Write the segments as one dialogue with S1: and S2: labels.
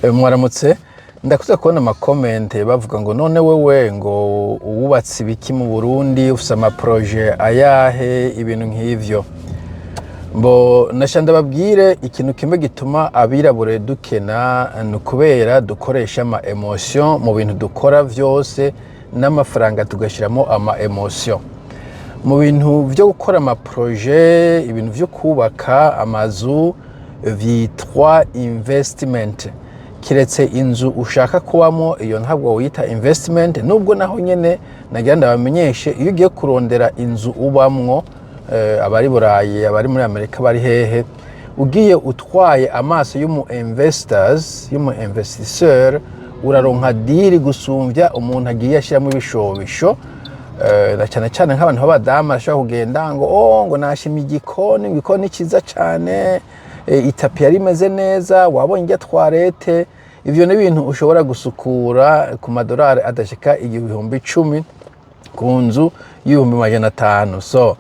S1: Mwaramutse ndakuze kubona amakomente bavuga ngo none wewe ngo wubatse ibiki mu Burundi ufise ama projet ayahe ibintu nk'ivyo. Mbo nashanda babwire ikintu kimwe gituma abirabure dukena nukubera dukoresha ama emotion mu bintu dukora vyose n'amafaranga tugashiramo ama emotion. Mu bintu vyo gukora ama projet, ibintu vyo kubaka amazu vyitwa investment. Kiretse inzu ushaka kubamo iyo ntabwo wita investment, nubwo naho nyene nagira ndabamenyeshe iyo ugiye kurondera inzu ubamwo abari Burayi abari muri Amerika bari hehe ugiye utwaye amaso y'umu investisseur uraronka diri gusumvya umuntu agiye ashiramo ibishobisho na cyane nk'abantu b'abadamu bashaka kugenda ngo nashimye igikoni ciza cyane, itapi yari imeze neza, wabonye irya toilette. Ivyo ni ibintu ushobora gusukura ku madolari adashika 10,000 ku nzu y'500. So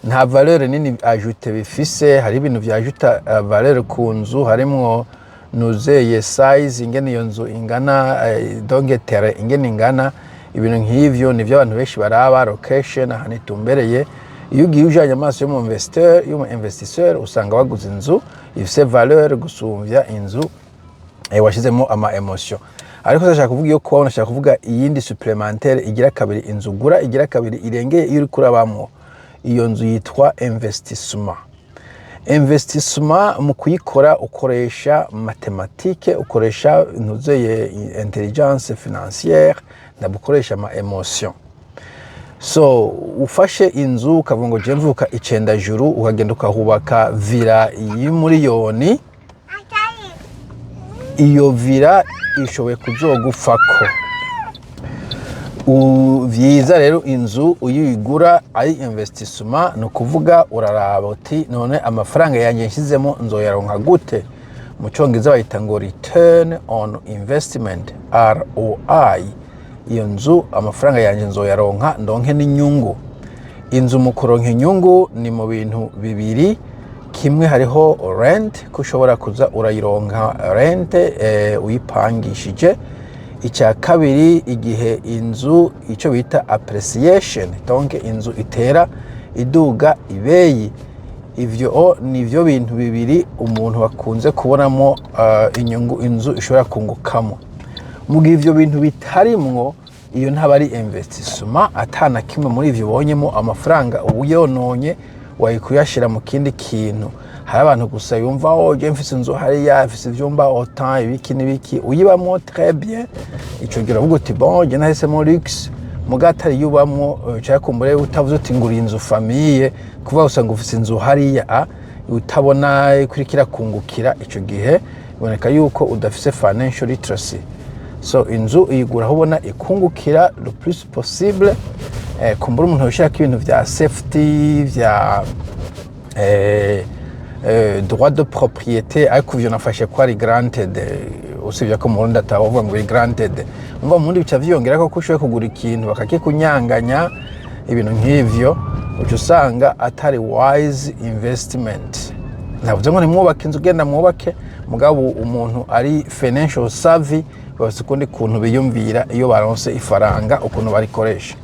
S1: nta valeur nini ajoute bifise. Hari ibintu vyajuta valeur ku nzu, harimwo nuzeye size ingene iyo nzu ingana, dongetere ingene ingana. Ibintu nk'ivyo nivyo abantu benshi baraba, location ahantu itumbereye. Iyo ugiye ujanye amaso y'umu investisseur usanga waguze inzu ifise valeur gusumvya inzu washizemo ama emotion. Ariko ndashaka kuvuga iyo kuba nashaka kuvuga iyindi supplémentaire igira kabiri inzu gura igira kabiri irengeye iyo uri kurabamwo. Iyo nzu yitwa investissement. Investissement mu kuyikora ukoresha mathématique, ukoresha ntuzeye intelligence financière, ndabukoresha ama emotion. So ufashe inzu ukavuga ngo je mvuka icenda juru ukagenda ukahubaka villa y'umuriyoni, iyo villa ishoboye kuzogufako. Vyiza rero inzu uyigura ari investissement, no kuvuga uraraba uti none amafaranga yanje nshizemo nzoyaronka gute. Mu Congereza bayita ngo return on investment, ROI. Iyo nzu amafaranga yanje nzoyaronka ndonke n'inyungu. Inzu mu kuronka inyungu ni mu bintu bibiri. Kimwe hariho rent, kushobora kuza urayironka rent uyipangishije. Icya kabiri igihe inzu ico bita appreciation, donc inzu itera iduga ibeyi. Ivyo nivyo bintu bibiri umuntu bakunze kubonamo inyungu inzu ishobora kungukamo. Mugihe ivyo bintu bitarimwo iyo ntabari investissement, atana kimwe muri ivyo ubonyemo amafaranga ubuyononye wayikuyashira mu kindi kintu. Hari abantu gusa yumva je mfise inzu hariya mfise ivyumba autant ibiki n'ibiki uyibamo très bien, ico gira uvuga uti bon je nahisemo luxe mugatari yubamwo cyangwa kumbure utavuze uti ngura inzu famille kuva usanga ufise inzu hariya utabona kurikira kungukira, ico gihe iboneka yuko udafise financial literacy. So inzu uyigura ubona ikungukira le plus possible, kumbura umuntu ushaka ibintu vya safety vya droit de propriété, ariko ivyo nafashe ko ari granted, usibye ko mu Burundi atavuga ngo granted. Umva mu Burundi bica vyongera ko kushoye kugura ikintu bakakikunyanganya ibintu nk'ivyo, uca usanga atari wise investment. Navuze ngo nimwubake inzu genda mwubake, mugabo umuntu ari financial savvy bose kundi kuntu biyumvira iyo baronse ifaranga ukuntu barikoresha.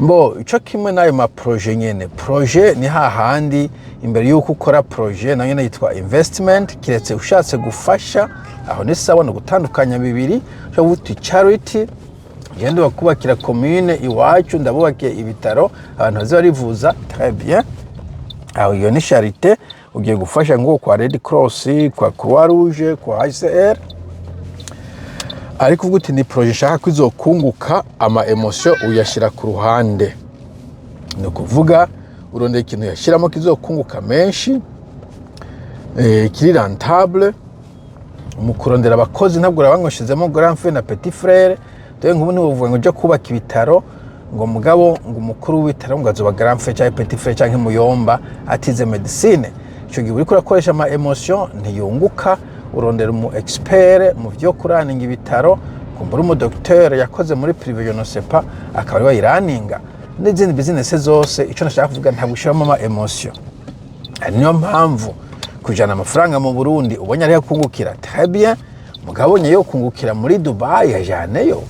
S1: Mbo ico kimwe nayo ma projet nyene. Projet ni hahandi imbere yuko ukora projet nayo yitwa investment. Kiretse ushatse gufasha aho ni sawa no gutandukanya bibiri. Cyo buti charity gende bakubakira commune iwacu ndabubakiye ibitaro abantu bazi barivuza très bien. Aho iyo ni charité, ugiye gufasha ngo kwa Red Cross, kwa Croix Rouge, kwa ICR. Ariko uvuga uti ni projet shaka kwizokunguka ama emotion uyashira ku ruhande. No kuvuga urondeye ikintu yashiramo kizokunguka menshi, kiri rentable. Mu kurondera abakozi ntabwo urabangoshizemo grand frère na petit frère. Dore nk'ubu ni uvuga ngo je kubaka ibitaro ngo mugabo ngo umukuru w'ibitaro ngo azoba grand frère cyangwa petit frère cyangwa muyomba atize medicine. Ico gihe uri kurakoresha ama emotion ntiyunguka. Urondera umu expert mu byo kuraninga ibitaro, kumbura umu docteur yakoze muri privé je ne sais pas akaba wayiraninga n'izindi business zose. Ico nashaka kuvuga ntabwo ushiramo ama emotion. Niyo mpamvu kujana amafaranga mu Burundi ubonye ari kungukira très bien, mugabonye yo kungukira muri Dubai yajaneyo,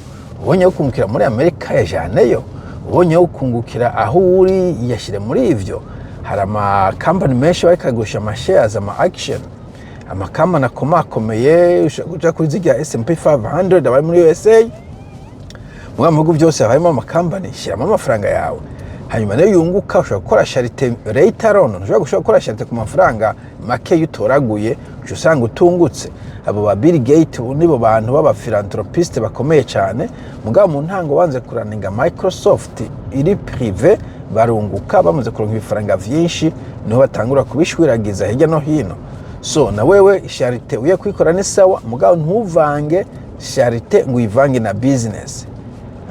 S1: ubonye yo kungukira muri Amerika yajaneyo, ubonye yo kungukira aho uri yashire muri ivyo. Hari ama company menshi barikagusha ama shares ama action, ama company akomakomeye uja kuri zirya S&P 500 abari muri USA. Mu bihugu byose harimo ama company, shiramo amafaranga yawe, hanyuma nayo yunguka. Ushobora gukora charité later on, ushobora gukora charité ku mafaranga make yutoraguye, usanga utungutse. Abo ba Bill Gates nibo bantu baba philanthropiste bakomeye cyane, mugabo mu ntango banze kuraninga Microsoft iri privé, barunguka bamaze kuronka ibifaranga vyinshi, niho batangura kubishwiragiza hirya no hino. So na wewe charité uye kwikora ni sawa, mugabo ntuvange charité ngo uyivange na business.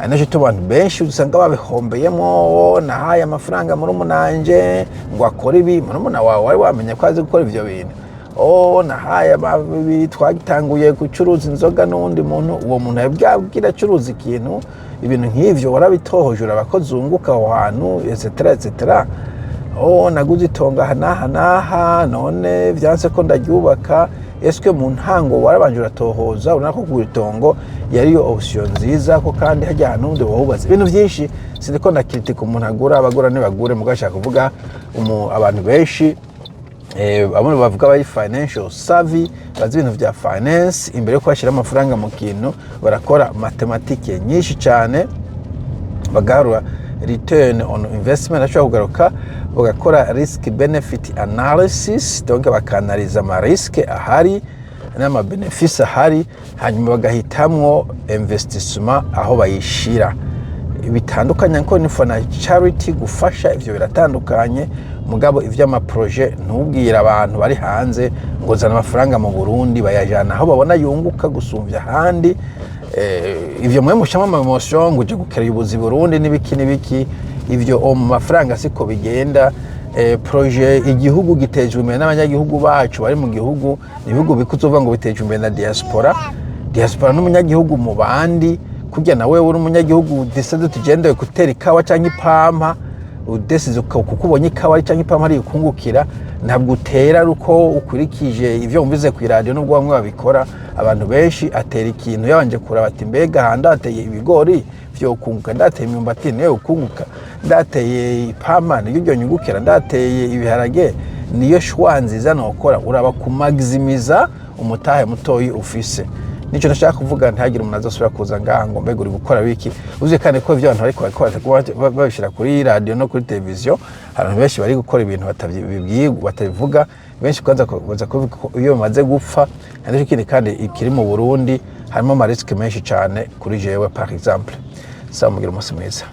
S1: Anaje to bantu benshi usanga babihombeyemo, nahaye amafaranga muri umunanje ngo akore ibi, murumuna wawe wari wamenye ko azi gukora ivyo bintu. Nahaye twagitanguye gucuruza inzoga n'undi muntu, uwo muntu yabwira acuruza ikintu, ibintu nk'ivyo warabitohoje urabakoze unguka aho hantu etc. Naguze itonga hanaha none vyanse ko ndaryubaka. Eske mu ntango warabanje uratohoza urana ko kuitongo yariyo option nziza ko kandi hajya hanundi wahubatse ibintu byinshi. Sindiko na critique umuntu agura, abagura ne bagure, mugashaka kuvuga abantu benshi abone bavuga bari financial savvy, bazi ibintu vya finance, imbere ko bashira amafaranga mu kintu barakora mathematike nyinshi cyane, bagarura return on investment, ashobora kugaruka bagakora risk benefit analysis, donc bakanaliza ama risk ahari n'ama benefits ahari, hanyuma bagahitamwo investissement aho bayishira. Bitandukanye nko ni for charity gufasha, ivyo biratandukanye. Mugabo ivy'ama projet ntubwira abantu bari hanze ngo zana amafaranga mu Burundi bayajana aho babona yunguka gusumvya handi. Ivyo mwe mushama ama emotion ngo je gukera ubuzi Burundi n'ibiki ivyo mu mafaranga siko bigenda. Projet igihugu gitejwe imbere n'abanyagihugu bacu bari mu gihugu, ibihugu bikuzova ngo bitejwe imbere na diaspora n'umunyagihugu mu bandi. Kujya nawe uri umunyagihugu desede tugendewe gutera ikawa canke ipampa, udesize kukubonye ikawa canke ipampa ari kungukira, ntabwo utera ruko ukurikije ivyo umvize ku radio n'ubwo bamwe babikora. Abantu benshi atera ikintu yabanje kuraba ati mbega handateye ibigori vyo kunguka, ndateye imyumbati niyo ukunguka, ndateye ipampa niyo nyungukira, ndateye ibiharage niyo shwa nziza nokora. Uraba ku maximiza umutahe mutoyi ufise. Nico nashaka kuvuga, ntihagire umuntu azosubira kuza ngaha ngo mbega uri gukora biki. Uzi kandi ko ivyo abantu bariko babishira kuri radio no kuri televiziyo, abantu benshi bari gukora ibintu batabivuga, benshi kwanza iyo bamaze gupfa. Kandi ikindi kandi ikiri mu Burundi harimo ama risk menshi cyane kuri jewe par exemple. Mugira umunsi mwiza.